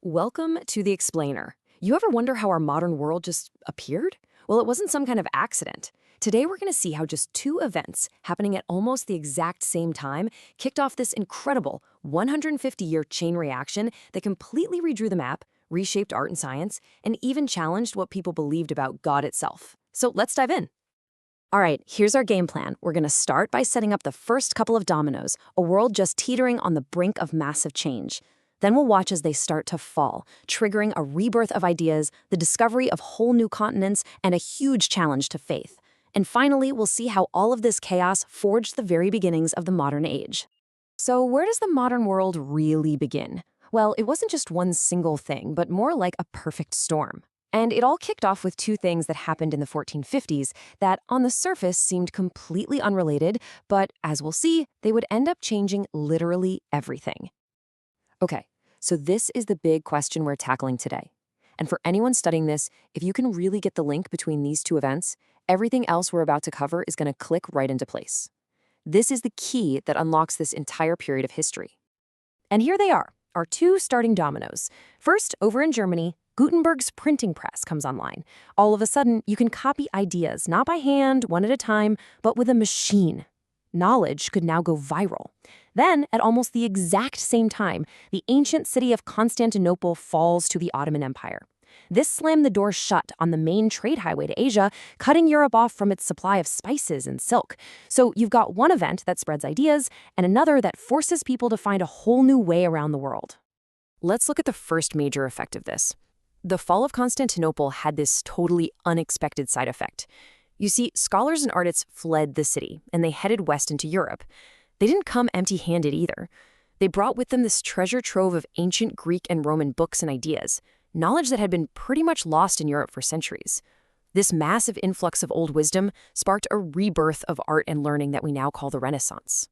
Welcome to The Explainer. You ever wonder how our modern world just appeared? Well, it wasn't some kind of accident. Today, we're going to see how just two events happening at almost the exact same time kicked off this incredible 150-year chain reaction that completely redrew the map, reshaped art and science, and even challenged what people believed about God itself. So let's dive in. All right, here's our game plan. We're going to start by setting up the first couple of dominoes, a world just teetering on the brink of massive change. Then we'll watch as they start to fall, triggering a rebirth of ideas, the discovery of whole new continents, and a huge challenge to faith. And finally, we'll see how all of this chaos forged the very beginnings of the modern age. So where does the modern world really begin? Well, it wasn't just one single thing, but more like a perfect storm. And it all kicked off with two things that happened in the 1450s that, on the surface, seemed completely unrelated, but as we'll see, they would end up changing literally everything. Okay, so this is the big question we're tackling today. And for anyone studying this, if you can really get the link between these two events, everything else we're about to cover is going to click right into place. This is the key that unlocks this entire period of history. And here they are, our two starting dominoes. First, over in Germany, Gutenberg's printing press comes online. All of a sudden, you can copy ideas, not by hand, one at a time, but with a machine. Knowledge could now go viral. Then, at almost the exact same time, the ancient city of Constantinople falls to the Ottoman Empire. This slammed the door shut on the main trade highway to Asia, cutting Europe off from its supply of spices and silk. So you've got one event that spreads ideas, and another that forces people to find a whole new way around the world. Let's look at the first major effect of this. The fall of Constantinople had this totally unexpected side effect. You see, scholars and artists fled the city, and they headed west into Europe. They didn't come empty-handed either. They brought with them this treasure trove of ancient Greek and Roman books and ideas, knowledge that had been pretty much lost in Europe for centuries. This massive influx of old wisdom sparked a rebirth of art and learning that we now call the Renaissance.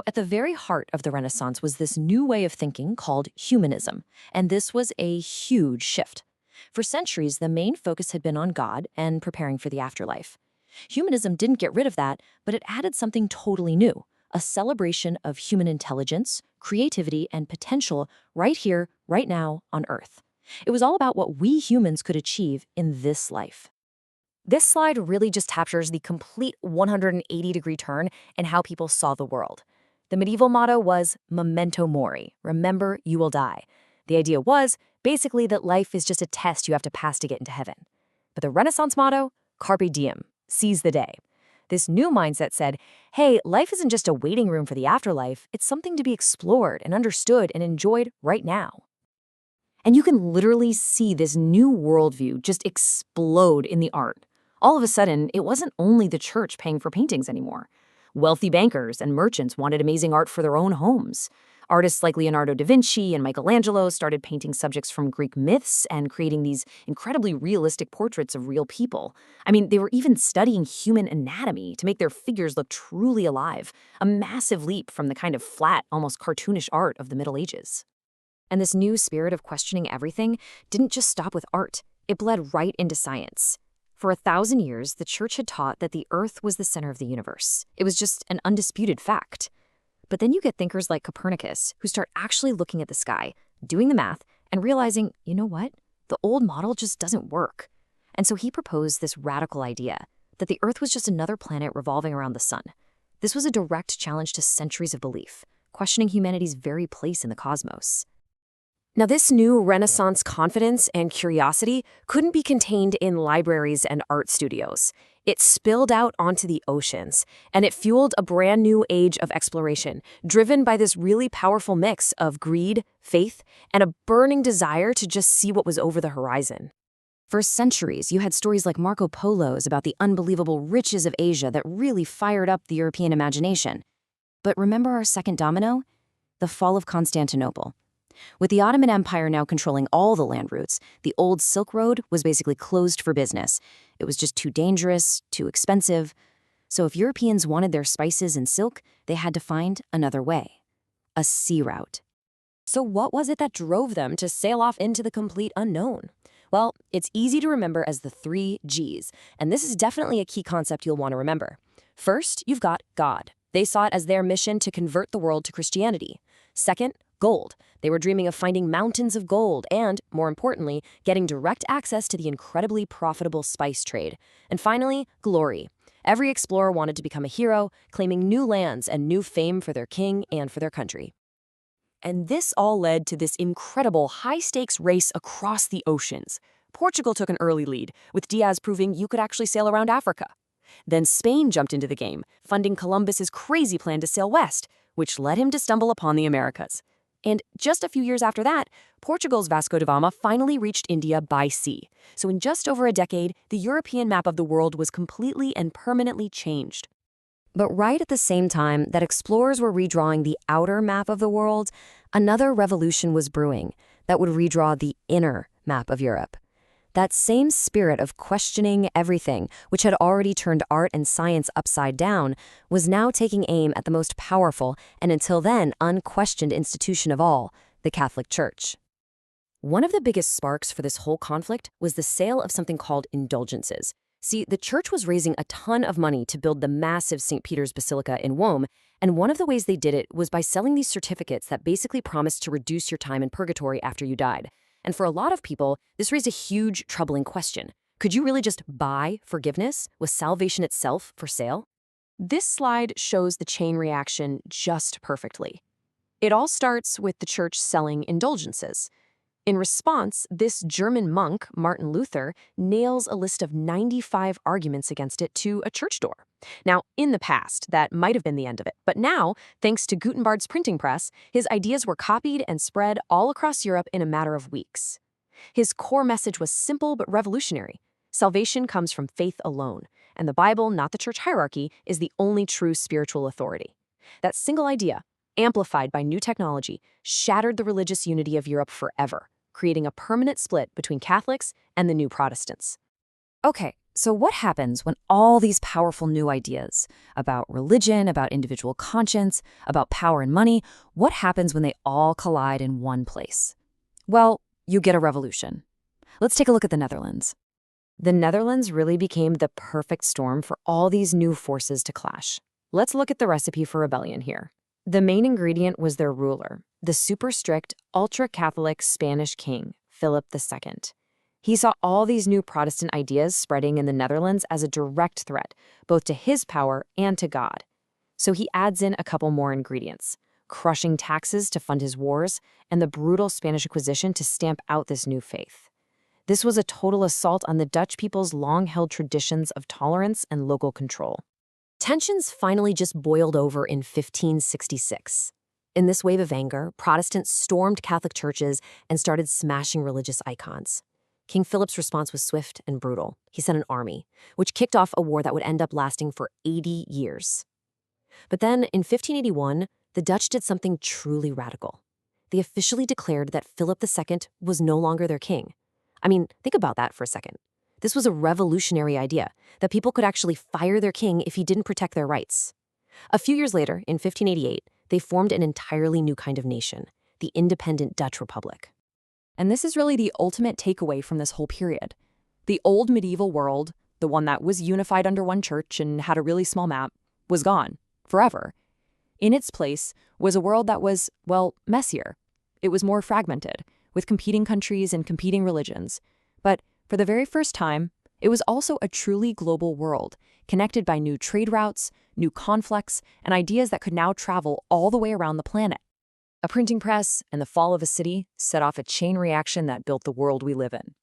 At the very heart of the Renaissance was this new way of thinking called humanism, and this was a huge shift. For centuries, the main focus had been on God and preparing for the afterlife. Humanism didn't get rid of that, but it added something totally new, a celebration of human intelligence, creativity, and potential right here, right now, on Earth. It was all about what we humans could achieve in this life. This slide really just captures the complete 180-degree turn in how people saw the world. The medieval motto was memento mori, remember you will die. The idea was basically that life is just a test you have to pass to get into heaven. But the Renaissance motto, carpe diem, seize the day. This new mindset said, hey, life isn't just a waiting room for the afterlife, it's something to be explored and understood and enjoyed right now. And you can literally see this new worldview just explode in the art. All of a sudden, it wasn't only the church paying for paintings anymore. Wealthy bankers and merchants wanted amazing art for their own homes. Artists like Leonardo da Vinci and Michelangelo started painting subjects from Greek myths and creating these incredibly realistic portraits of real people. I mean, they were even studying human anatomy to make their figures look truly alive, a massive leap from the kind of flat, almost cartoonish art of the Middle Ages. And this new spirit of questioning everything didn't just stop with art. It bled right into science. For 1,000 years, the church had taught that the Earth was the center of the universe. It was just an undisputed fact. But then you get thinkers like Copernicus who start actually looking at the sky, doing the math, and realizing, you know what? The old model just doesn't work. And so he proposed this radical idea that the Earth was just another planet revolving around the sun. This was a direct challenge to centuries of belief, questioning humanity's very place in the cosmos. Now, this new Renaissance confidence and curiosity couldn't be contained in libraries and art studios. It spilled out onto the oceans, and it fueled a brand new age of exploration, driven by this really powerful mix of greed, faith, and a burning desire to just see what was over the horizon. For centuries, you had stories like Marco Polo's about the unbelievable riches of Asia that really fired up the European imagination. But remember our second domino? The fall of Constantinople. With the Ottoman Empire now controlling all the land routes, the old Silk Road was basically closed for business. It was just too dangerous, too expensive. So if Europeans wanted their spices and silk, they had to find another way. A sea route. So what was it that drove them to sail off into the complete unknown? Well, it's easy to remember as the 3 Gs, and this is definitely a key concept you'll want to remember. First, you've got God. They saw it as their mission to convert the world to Christianity. Second, gold. They were dreaming of finding mountains of gold and, more importantly, getting direct access to the incredibly profitable spice trade. And finally, glory. Every explorer wanted to become a hero, claiming new lands and new fame for their king and for their country. And this all led to this incredible high-stakes race across the oceans. Portugal took an early lead, with Diaz proving you could actually sail around Africa. Then Spain jumped into the game, funding Columbus's crazy plan to sail west, which led him to stumble upon the Americas. And just a few years after that, Portugal's Vasco da Gama finally reached India by sea. So in just over a decade, the European map of the world was completely and permanently changed. But right at the same time that explorers were redrawing the outer map of the world, another revolution was brewing that would redraw the inner map of Europe. That same spirit of questioning everything, which had already turned art and science upside down, was now taking aim at the most powerful and until then unquestioned institution of all, the Catholic Church. One of the biggest sparks for this whole conflict was the sale of something called indulgences. See, the church was raising a ton of money to build the massive St. Peter's Basilica in Rome, and one of the ways they did it was by selling these certificates that basically promised to reduce your time in purgatory after you died. And for a lot of people, this raised a huge, troubling question. Could you really just buy forgiveness? Was salvation itself for sale? This slide shows the chain reaction just perfectly. It all starts with the church selling indulgences. In response, this German monk, Martin Luther, nails a list of 95 arguments against it to a church door. Now, in the past, that might have been the end of it, but now, thanks to Gutenberg's printing press, his ideas were copied and spread all across Europe in a matter of weeks. His core message was simple but revolutionary. Salvation comes from faith alone, and the Bible, not the church hierarchy, is the only true spiritual authority. That single idea, amplified by new technology, shattered the religious unity of Europe forever, creating a permanent split between Catholics and the new Protestants. Okay, so what happens when all these powerful new ideas about religion, about individual conscience, about power and money, what happens when they all collide in one place? Well, you get a revolution. Let's take a look at the Netherlands. The Netherlands really became the perfect storm for all these new forces to clash. Let's look at the recipe for rebellion here. The main ingredient was their ruler, the super strict, ultra-Catholic Spanish king, Philip II. He saw all these new Protestant ideas spreading in the Netherlands as a direct threat, both to his power and to God. So he adds in a couple more ingredients: crushing taxes to fund his wars, and the brutal Spanish Inquisition to stamp out this new faith. This was a total assault on the Dutch people's long-held traditions of tolerance and local control. Tensions finally just boiled over in 1566. In this wave of anger, Protestants stormed Catholic churches and started smashing religious icons. King Philip's response was swift and brutal. He sent an army, which kicked off a war that would end up lasting for 80 years. But then, in 1581, the Dutch did something truly radical. They officially declared that Philip II was no longer their king. I mean, think about that for a second. This was a revolutionary idea, that people could actually fire their king if he didn't protect their rights. A few years later, in 1588, they formed an entirely new kind of nation, the independent Dutch Republic. And this is really the ultimate takeaway from this whole period. The old medieval world, the one that was unified under one church and had a really small map, was gone, forever. In its place was a world that was, well, messier. It was more fragmented, with competing countries and competing religions. But for the very first time, it was also a truly global world, connected by new trade routes, new conflicts, and ideas that could now travel all the way around the planet. A printing press and the fall of a city set off a chain reaction that built the world we live in.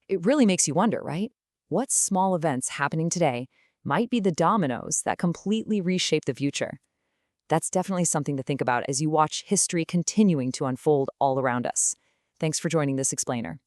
It really makes you wonder, right? What small events happening today might be the dominoes that completely reshape the future? That's definitely something to think about as you watch history continuing to unfold all around us. Thanks for joining this explainer.